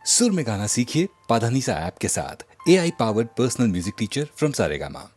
सुर में गाना सीखिए पाधानीसा ऐप के साथ। AI powered personal music teacher from Saregama.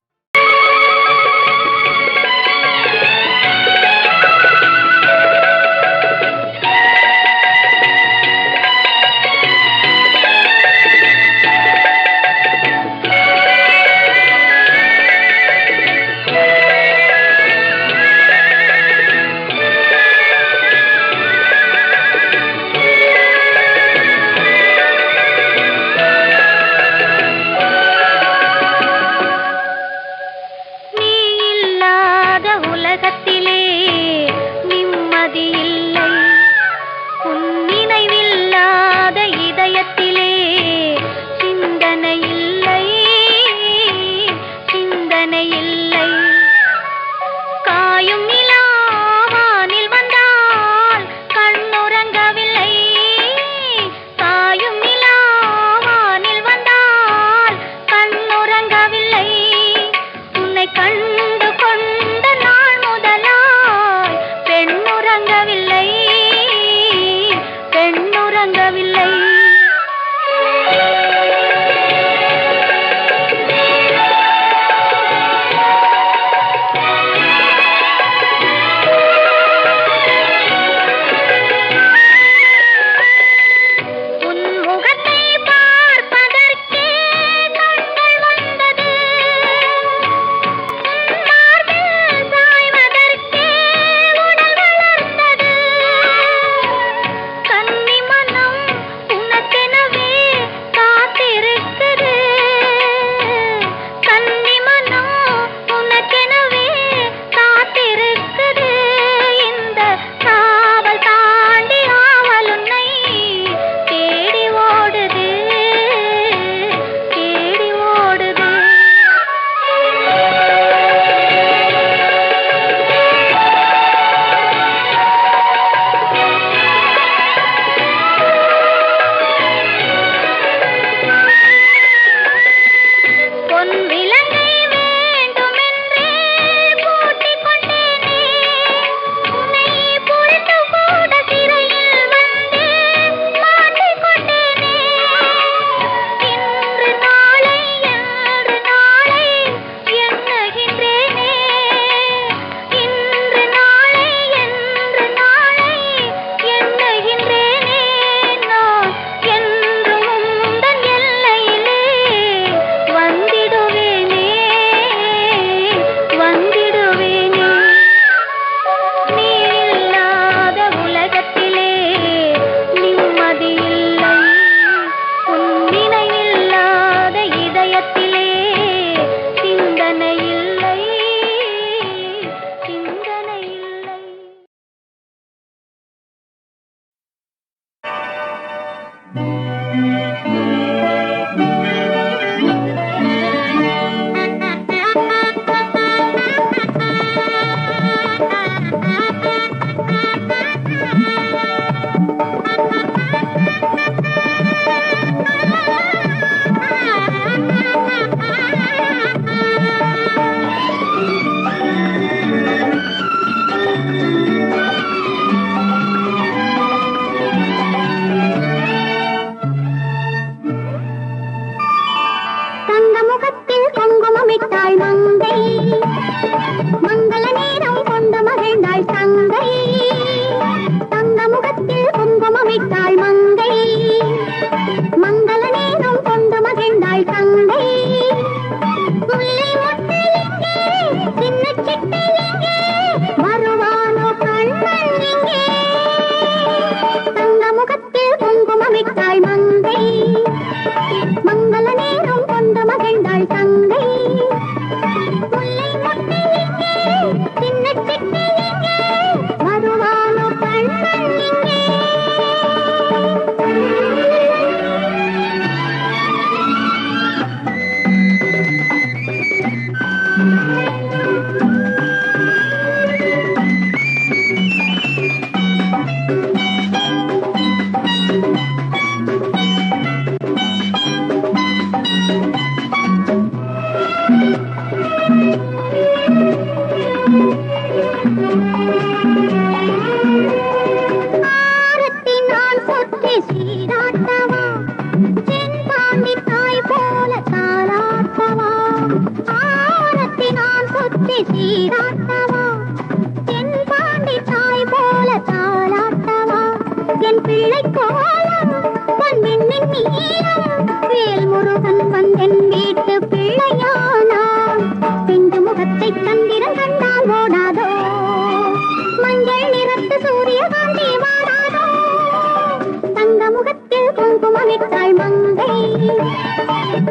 குங்குமமிட்டாள் மங்கை,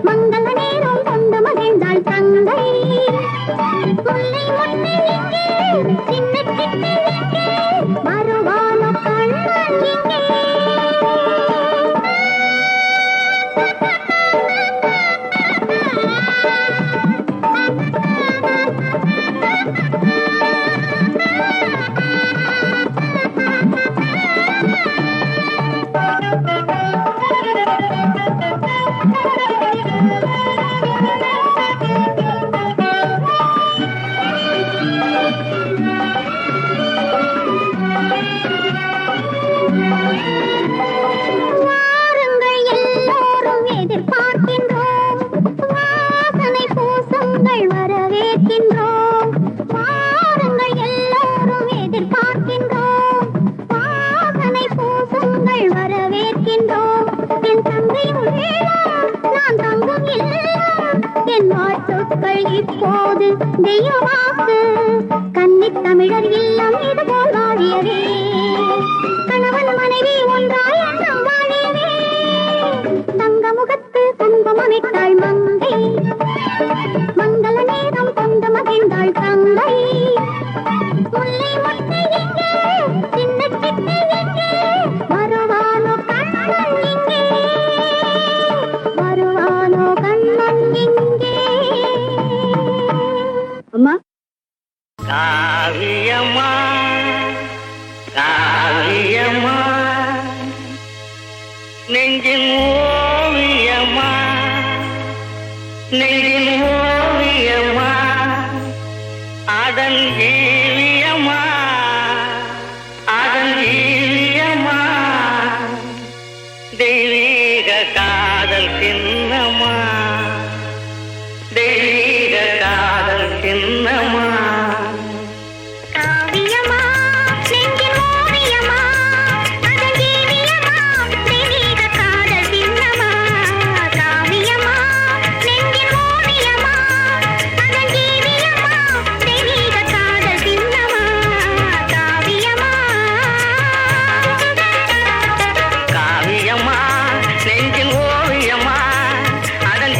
மங்கள நேரம் கொண்டு மகிழ்ந்தாள் தங்கை. முல்லை முல்லை எங்கே, சின்ன சிட்டு எங்கே, வருவானோ கண்ணன் எங்கே. வாருங்கள் எல்லோரும் எதிர்பார்க்கின்றோம், வாசனை பூசங்கள் வரவேற்கின்றோம். வாருங்கள் எல்லோரும் எதிர்பார்க்கின்றோம், வாசனை பூசங்கள் வரவேற்கின்றோம். என் தங்கை உள்ளம், நான் தங்கும் இல்லம், என் வாழ்த்துக்கள் இப்போது தெய்வமாக்கு. கன்னித் தமிழர் இல்லம் இதுபோல் வாழியவே, கணவன் மனைவி ஒன்றாய் எண்ணம் வாழியவே. தங்க முகத்து குங்குமமிட்டாள் மங்கை, மங்கள நேரம் கொண்டு மகிழ்ந்தாள் தங்கை. முல்லை முல்லை எங்கே, சின்ன சிட்டு எங்கே, வருவானோ கண்ணன் எங்கே, வருவானோ கண்ணன் எங்கே. அம்மா காவியம்மா காவியம்மா நெஞ்சின் ஓவியம்மா நெஞ்சின் ஓவியம்மா அதன் ஜீவியம்மா அதன் ஜீவியம்மா தெய்வீக காதல் சின்னம்மா தெய்வீக காதல் சின்னம்மா. காவியமா நெஞ்சின் ஓவியமா அதன் ஜீவியமா தெய்வீக காதல் சின்னமா. காவியமா நெஞ்சின் ஓவியமா அதன் ஜீவியமா தெய்வீக காதல் சின்னமா. காவியமா காவியம்மா நெஞ்சின் ஓவியம்மா அதன்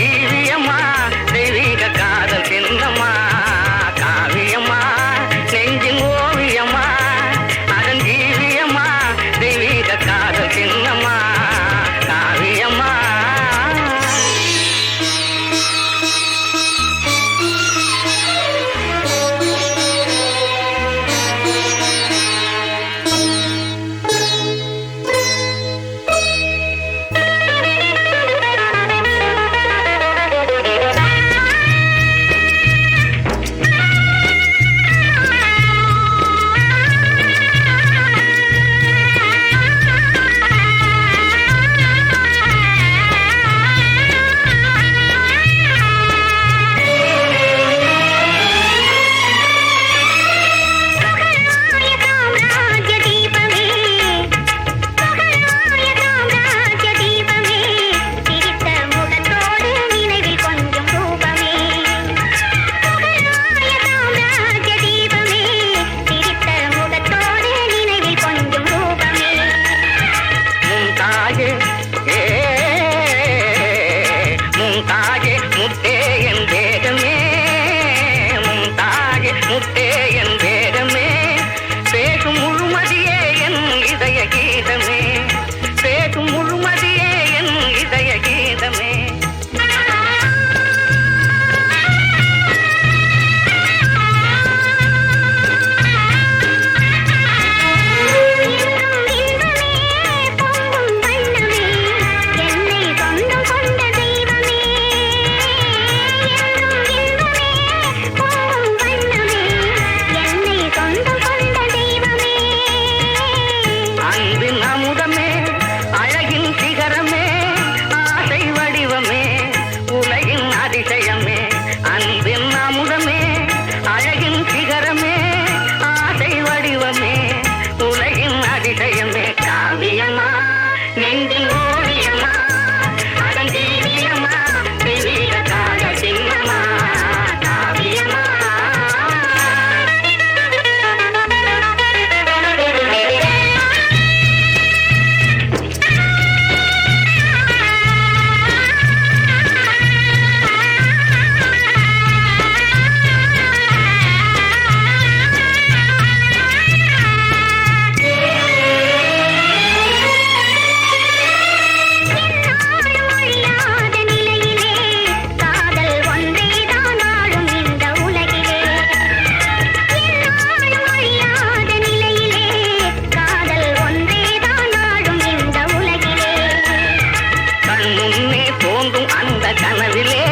முன்னே தோன்றும் அந்த கனவிலே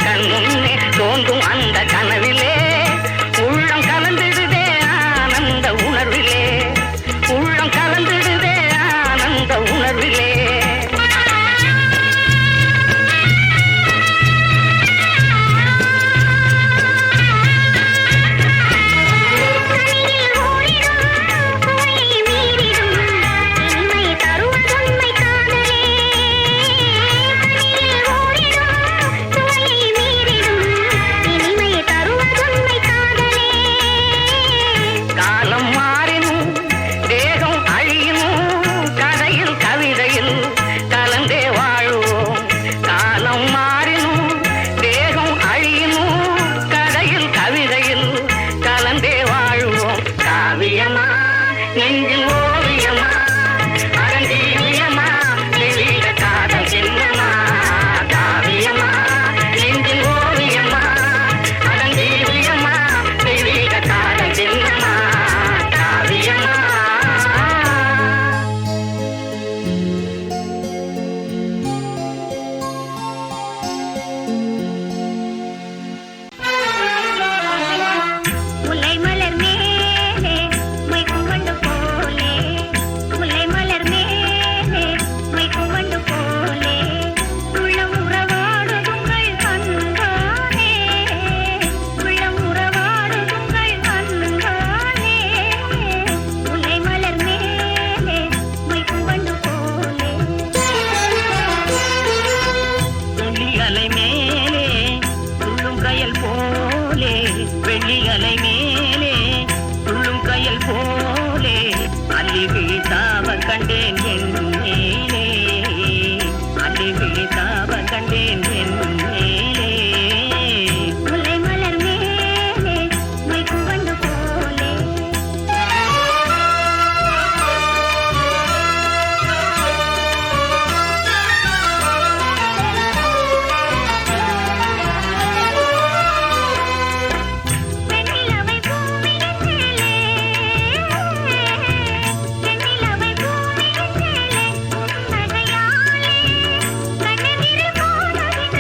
கண் முன்னே தோன்றும் அந்த கனவிலே உள்ளம் கலந்திடுதே ஆனந்த உணர்விலே உள்ளம் கலந்திடுதே ஆனந்த உணர்விலே காலம் மாறினும் தேகம் அழியினும் கதையில் கவிதையில் கலந்தே வாழுவோம் காலம் மாறினும் தேகம் அழியினும் கதையில் கவிதையில் கலந்தே வாழுவோம் காவியமா நெஞ்சில் ஓவியமா அறந்தீவியமா தெளித காதல் சின்னமா காவியமா நெஞ்சில் ஓவியமா அறந்தீவியமா தெளித காதல் சின்னமா காவியமா முல்லை மலர் மேலே மொய்க்கும் வண்டு போலே முல்லை மலர் மேலே மொய்க்கும் வண்டு போலே உள்ளம் உறவாடுதுங்கள் கண்கானே உள்ளம் உறவாடுதுங்கள் கண்கானே முல்லை மலர் மேலே மொய்க்கும் வண்டு போலே வெள்ளி அலை மேலே துள்ளும் கயல் போலே வெள்ளி அலை மேலே துள்ளும் கயல் போலே அள்ளி விழித்தாவ கண்டேன் என் மேலே அள்ளி விழித்தாவ கண்டேன் என் மேலே முல்லை மலர் மேலே மொய்க்கும் வண்டு போலே வெண்ணிலவை பூமியின் மேலே வெண்ணிலவை பூமியின் மேலே புன்னகையாலே கண்ணெதிரில் போனதினாலே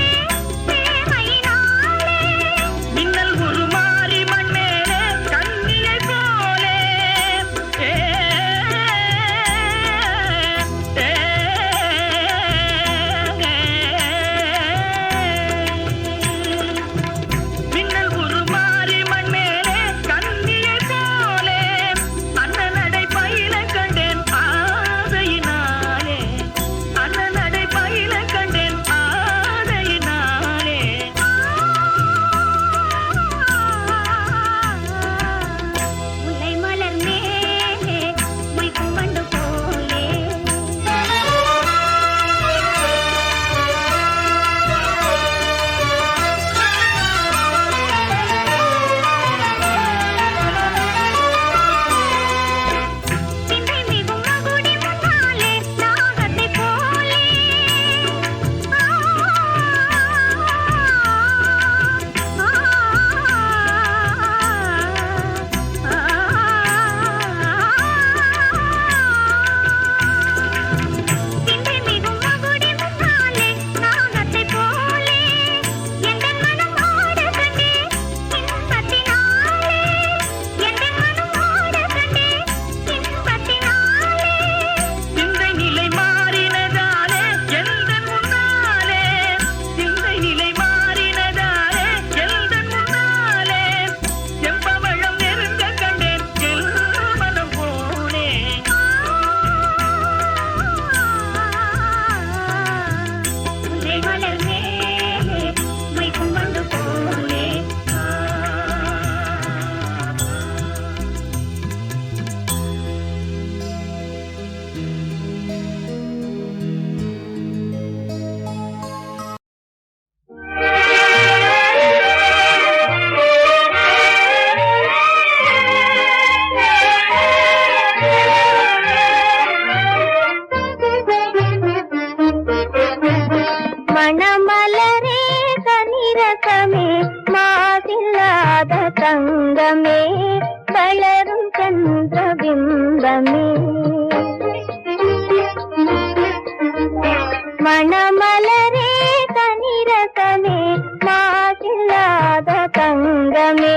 மணமலரே கனிரசமே மாசில்லாத தங்கமே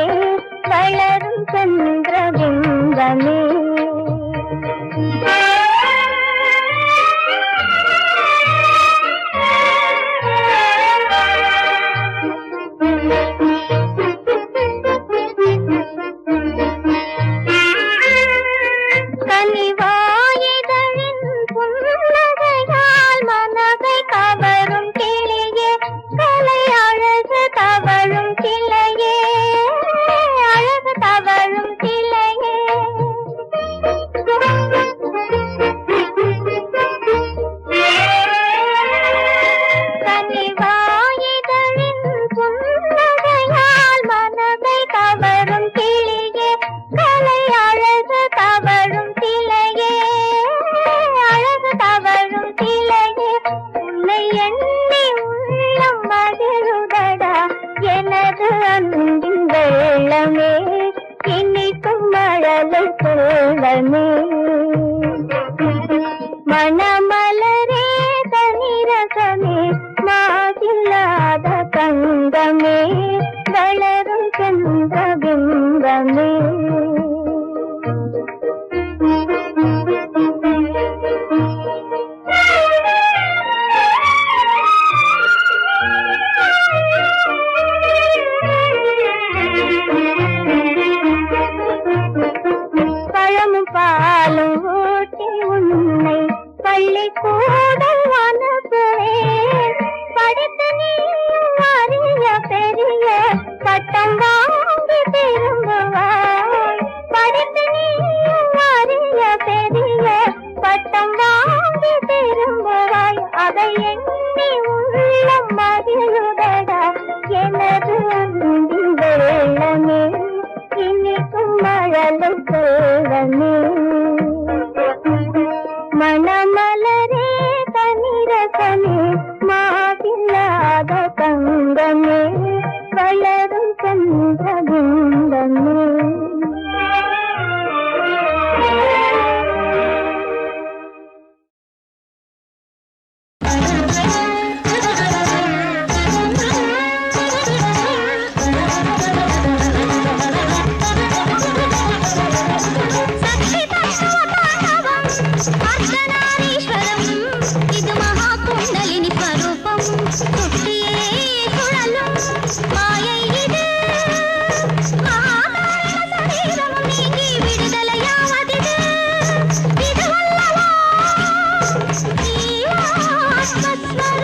வளரும் சந்திரபிம்பமே கனிவாயிதழின் புன்னகையால் மனதை கவரும் கிளியே கலை அழகு தவழும் கிளையே அழகு தவழும் கிளையே கனிவாயிதழின் புன்னகையால் மனதை கவரும் கிளியே கலை அழகு தவழும் கிளையே அழகு தவழும் கிளையே உன்னை எண்ணி உள்ளம் மகிழுதடா எனது அன்பின் வெள்ளமே இனிக்கும் மழலை செல்வமே மணமலரே தனிரசமே மாதில்லாத தங்கமே வளரும் சந்திரபிம்பமே பழமும் பாலும் ஊட்டி உன்னை பள்ளிக்கூடம் அனுப்புவேன் படித்து நீயும் அறிய பெரிய பட்டம் வாங்கி திரும்புவாய் படித்து நீயும் அறிய பெரிய பட்டம் வாங்கி திரும்புவாய் அதை எண்ணி உள்ளம் மகிழுதடா எனது அன்பின் வெள்ளமே இனிக்கும் மழலை செல்வமே மணமலரே தனிரசமே மாதில்லாத தங்கமே வளரும் சந்திரபிம்பமே అర్ధనారీశ్వరం ఇది మహాకుండలిని స్వరూపం సుట్టియే కుళలం మాయై ఇది మహాకారణ శరీరము నీకి విడుదలయావదిది ఇది వల్లవా ఈ ఆత్మస్వరం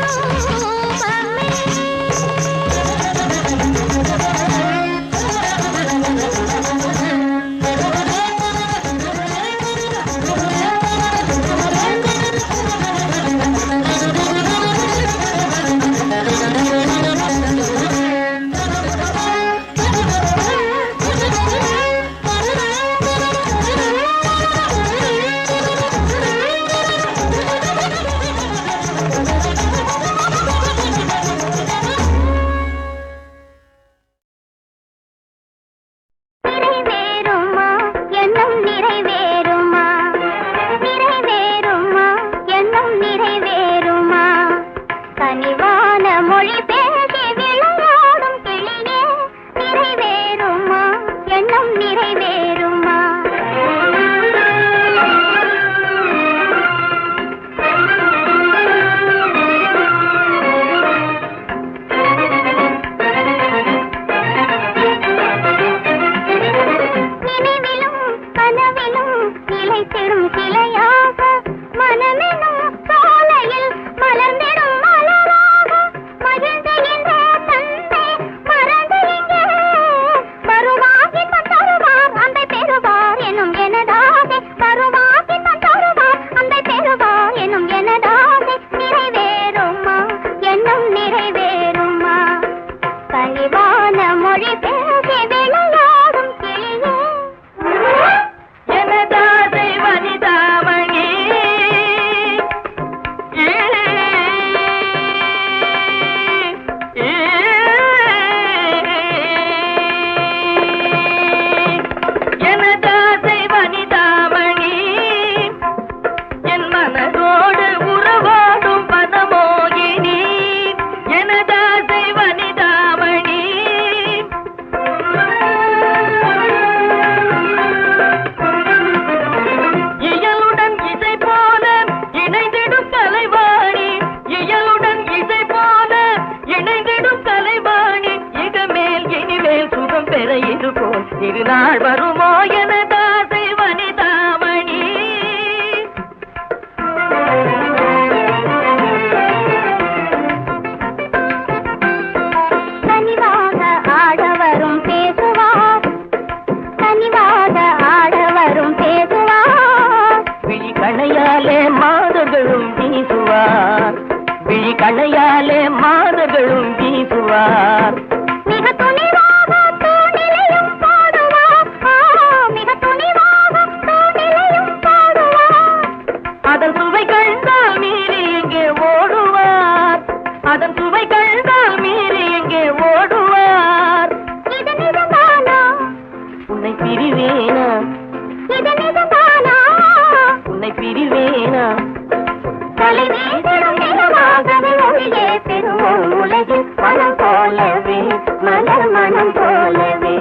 நாள் வருமோ எனதாசை வனிதாமணி. கனிவாக ஆடவரும் பேசுவார், கனிவாக ஆடவரும் பேசுவார். விழி கணையாலே மாதர்களும் வீசுவார், விழி கணையாலே மாதர்களும் வீசுவார். மிக துணிவாக தூணிலையும் பாடுவார், மிக துணிவாக தூணிலையும் பாடுவார். அதன் சுவை கண்டால் மீறி எங்கே ஓடுவார், அதன் சுவை கண்டால் மீறி எங்கே ஓடுவார். இது நிஜம்தானா, உன்னை பிரிவேனா, இது நிஜம்தானா, உன்னை பிரிவேனா. தலை வீசிடும் நிலமாகவே ஒளியே பெறுவோம் உலகில் மனம் போலவே, மலர் மனம் போலவே.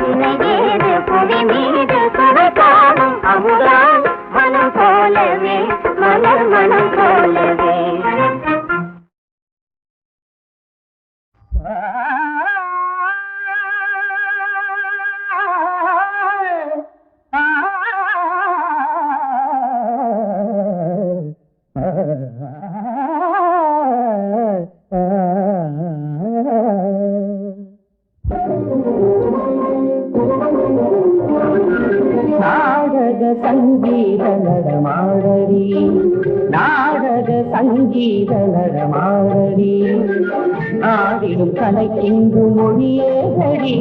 இணையேது புவி மீது சுவை காணும் அமுதான் மனம் போலவே, மலர் மனம் போலவே. நாடக சங்கீத நடமாடடி, நாடக சங்கீத நடமாடடி, ஆடிடும் கலைக்கின்று மொழியேகடி.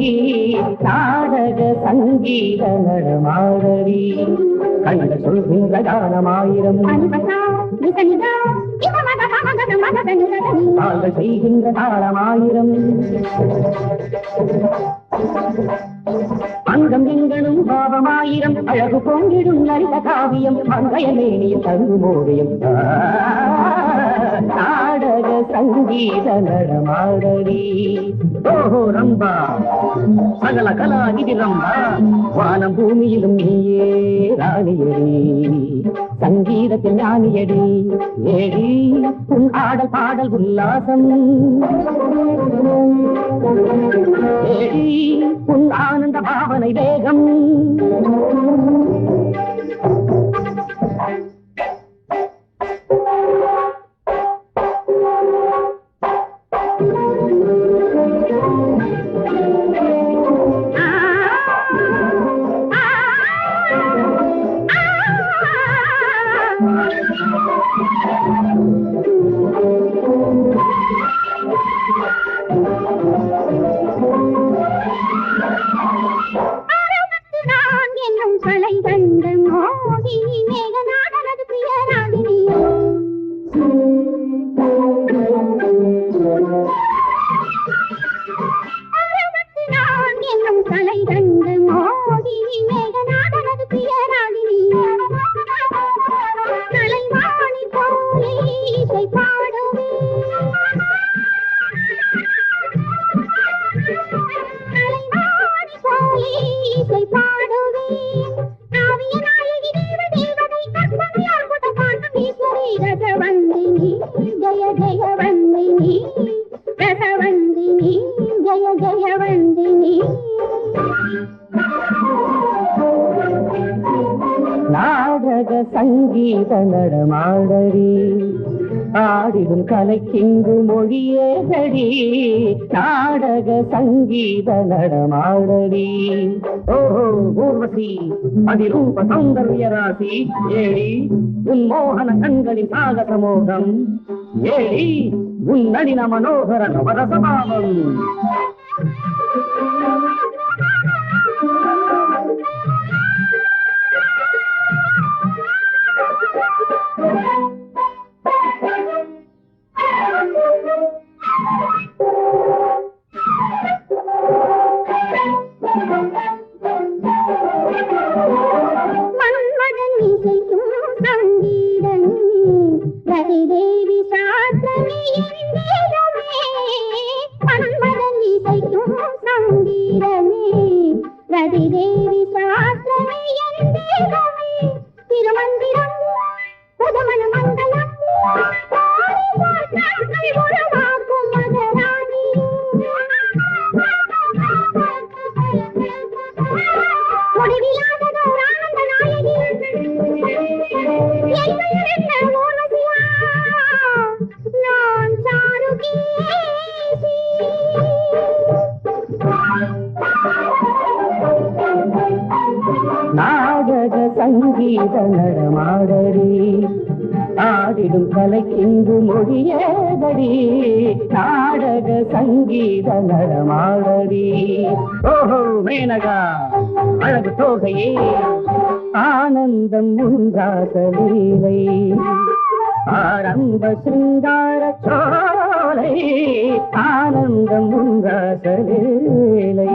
நாடக சங்கீத நடமாடடி, கண்ட சொல்கின்ற கானமாயிரம், தாங்கள் செய்கின்ற தாளமாயிரம். அங்கம் எங்களும் பாவமாயிரம், அழகு பொங்கிடும் நல்ல காவியம், மங்கையமேனியும் தங்குமோடியும். நாடக சங்கீத நடமாடடி. ஓஹோ ரம்பா, சகல கலா இது ரம்பா, வானம் பூமியிலும் நீயே ராணியடி, சங்கீதத்தில் ஞானியடி. ஏடி உன் ஆடல் பாடல் உல்லாசம், ஏடி உன் ஆனந்த பாவனை வேகம். நான் என்னும் கலை கண்ட மோகினி மேகநாதனது பிரியராகினி. நான் என்னும் கலை கண்ட மோகினி மேகநாதனது பிரியராகினி. கலைவாணி போலே இசை பாடுவே, கலைவாணி போலே இசை பாடுவே. காவிய நாயகி தேவ தேவதை கற்பனையால் கொண்ட பாட்டம் ஈஸ்வரி ரசவந்தினி ஜெய ஜெயவந்தினி, ரசவந்தினி ஜெய ஜெயவந்தினி. நாடக சங்கீத நடமாடடி, ஆடிடும் கலைக்கிங்கு மொழியேகடி. நாடக சங்கீத நடமாடடி. ஓஹோ ஊர்வசி அதிரூப சௌந்தர்ய ராசி, ஏழி உன் மோகன கண்களின் சாகச மோகம், ஏழி உன் நளின மனோகர நவரசபாவம். மன்மதன் இசைக்கும் சங்கீதம், ரதிதேவி சாஸ்திரமே எந்தேகமே. மன்மதன் இசைக்கும் சங்கீதமே, ரதிதேவி சாஸ்திரமே எந்தேகமே. திருமந்திரம் புதுமண மங்களம், உருவாக்கும் மகராணி. நாடக சங்கீத நடமாடடி ஆடிடும் கலைக்கின்று மொழியேதடி நாடக சங்கீத நடமாடடி ஓஹோ மேனகா அழகு தோகையே ஆனந்தம் உண்டாசலீலை ஆரம்ப சிங்கார சோலை ஆனந்தம் உண்டாசலீலை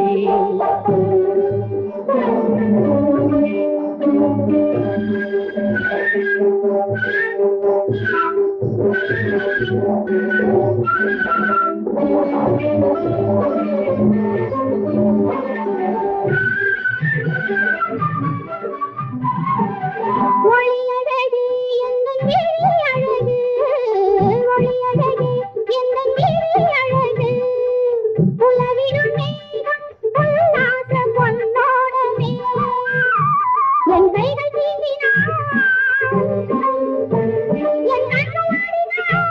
ஒளியழகு எந்தன் விழி அழகு ஒளியழகு எந்தன் விழி அழகு உலவிடும் மேகம் உல்லாச பொன்னோடமே என் கைகள் தீண்டினான் என் கண்கள் ஆடினான்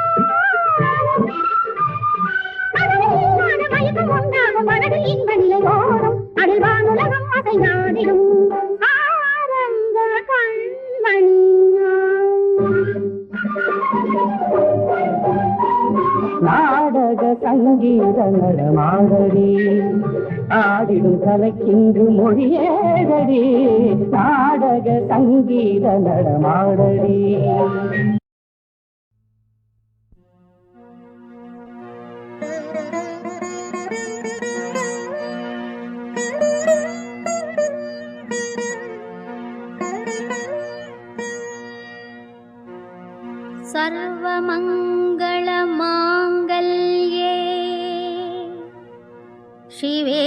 மயக்கம் உண்டாகும் மனதில் இன்ப நிலை ஓடும் அதில் வானுலகம் அசைந்தாடிடும் ஆரம்ப நாடக சங்கீத நடமாடடி ஆடிடும் கலைக்கின்று மொழியேதடி நாடக சங்கீத நடமாடடி सर्वमङ्गलमाङ्गल्ये शिवे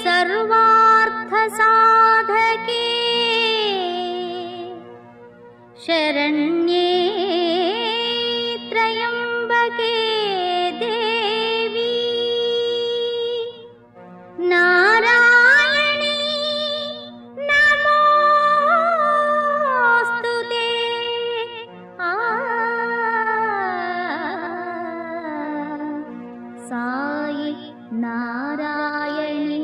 सर्वार्थसाधके शरण्ये त्र्यम्बके देवी नारायणी नमोऽस्तुते साई नारायणी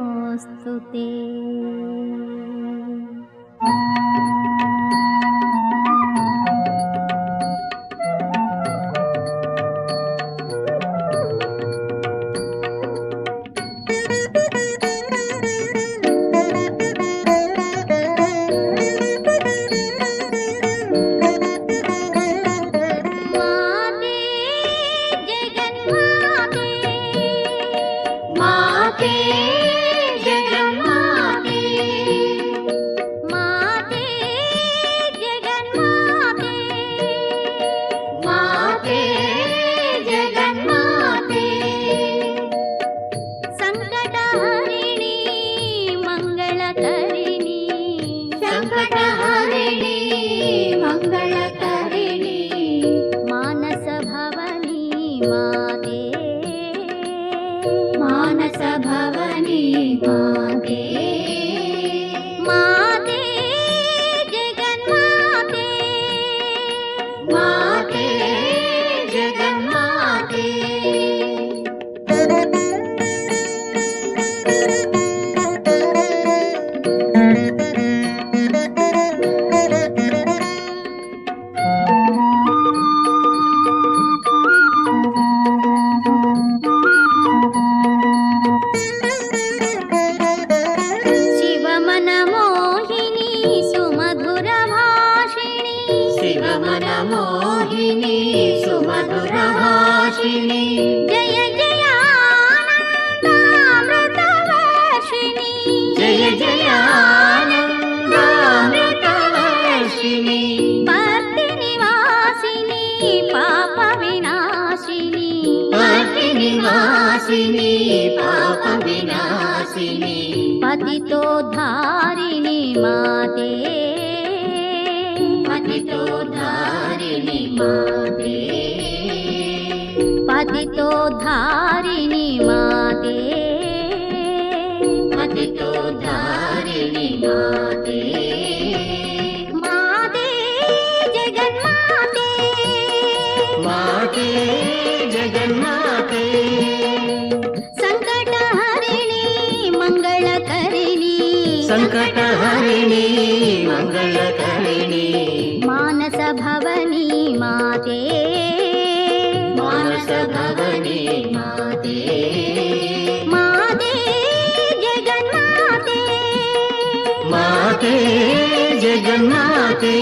नमोऽस्तुते शिवमनमोहिनी सुमधुरभाषिणी जय जयानन्दामृतवर्षिणि जय जयानन्दामृतवर्षिणी पत्तिनिवासिनी पापविनाशिनी पतिनिवासिनी पापविनाशिनी पतितोद्धारिणि माते पतितोद्धारिणि माते पतितोद्धारिणि माते पतितोद्धारिणि माते माते माते जगन्माते सङ्कटहरिणी मङ्गलकरिणी संकटहरिणी मंगलकरिणी मानसभवनी माते मानस भवनी माते माते जगन्माते माते जगन्माते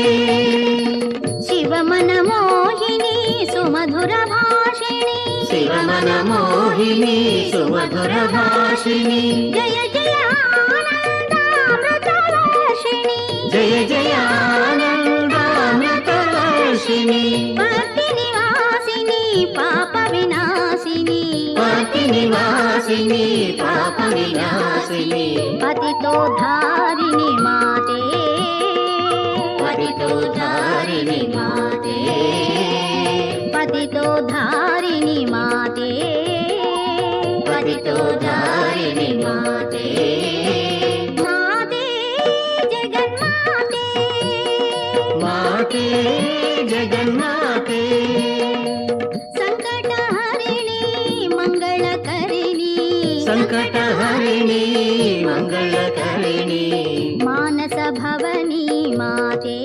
शिवमनमोहिनी सुमधुरभाषिणी शिवमन मोहिनी सुमधुर भाषिणी जय जय आनन्दामृतवर्षिणी जय जय आनन्दामृतवर्षिणी भक्तिनिवासिनी पापविनाशिनी भक्तिनिवासिनी पापविनाशिनी पतितोद्धारिणि माते पतितोद्धारिणि माते पतितोद्धारिणि माते पतितोद्धारिणि माते माते जगन्माते माते जगन्माते सङ्कटहरिणी मङ्गलकरिणी संकटहरिणी मंगलकरिणी मानसभवनी माते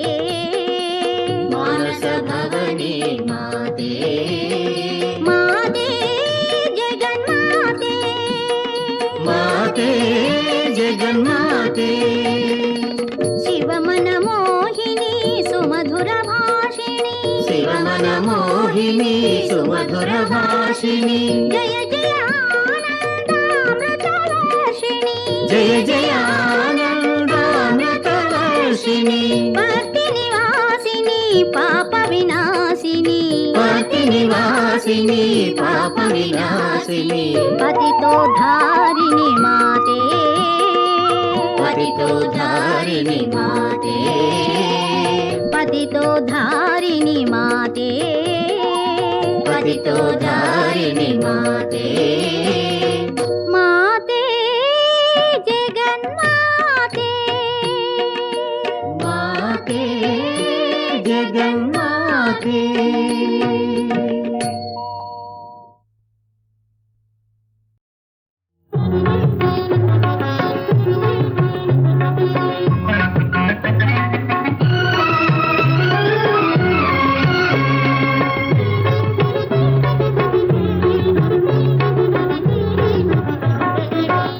मानस भवनी माते माते जगन्माते माते जगन्माते शिवमनमोहिनी सुमधुरभाषिणी शिवमन मोहिनी सुमधुर भाषिणी जय जय आनन्दामृतवर्षिणी जय जय आनन्दामृतवर्षिणी भक्तिनिवासिनी पापविनाशिनी भक्तिनिवासिनी पापविनाशिनी पतितोद्धारिणि माते पतितोद्धारिणि माते पतितोद्धारिणि माते पतितोद्धारिणि माते माते जगन्माते माते जगन्माते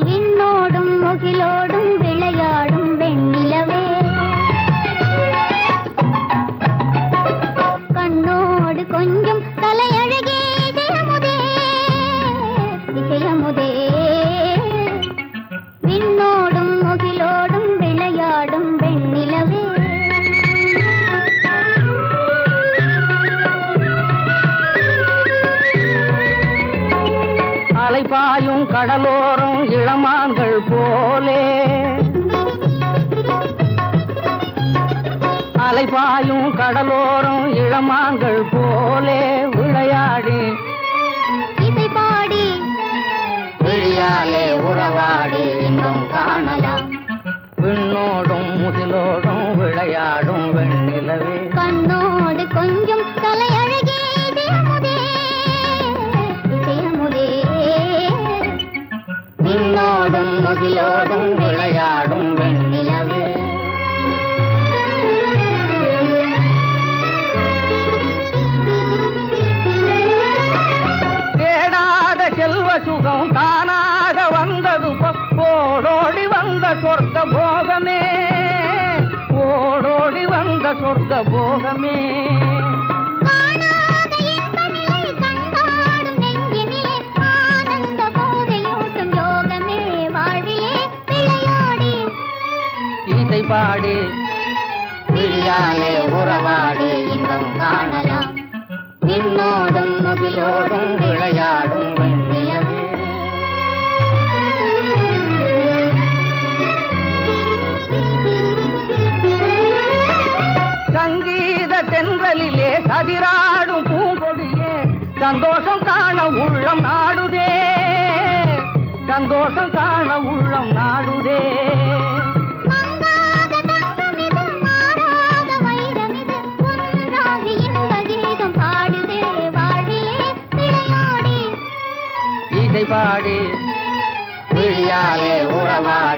விண்ணோடும் முகிலோடும் விளையாடும் வெண்ணிலவே கண்ணோடு கொஞ்சம் தலையழகே இசையமுதே இசையமுதே விண்ணோடும் முகிலோடும் விளையாடும் வெண்ணிலவே அலைபாயும் கடலோரம் இளமான்கள் போலே அலைபாயும் கடலோரம் இளமான்கள் போலே விளையாடி இசை பாடி விழியாலே உறவாடி இன்பம் காணலாம் விண்ணோடும் முகிலோடும் விளையாடும் வெண்ணிலவே கண்ணோடு கொஞ்சம் தலையழகே இசையமுதே இசையமுதே விண்ணோடும் முகிலோடும் விளையாடும் வெண்ணிலவே தேடாத செல்வ சுகம் தானாக வந்தது ஓடோடி வந்த சொர்க்க போகமே ஓடோடி வந்த சொர்க்க போகமே காணாத இன்ப நிலை கண்டாடும் நெஞ்சினிலே ஆனந்த போதையூட்டும் யோகமே வாழ்விலே விளையாடி இசை பாடி விழியாலே உறவாடி இன்பம் காணலாம் விண்ணோடும் முகிலோடும் விளையாடும் வெண்ணிலவே சங்கீத தென்றலிலே சதிராடும் பூங்கொடியே சந்தோஷம் காண உள்ளம் நாடுதே சந்தோஷம் காண உள்ளம் நாடுதே மங்காத தங்கமிது மாறாத வைரமிது ஒன்றாகி இன்ப கீதம் பாடுதே வாழ்விலே உறவாடி விழியாலே உறவாடி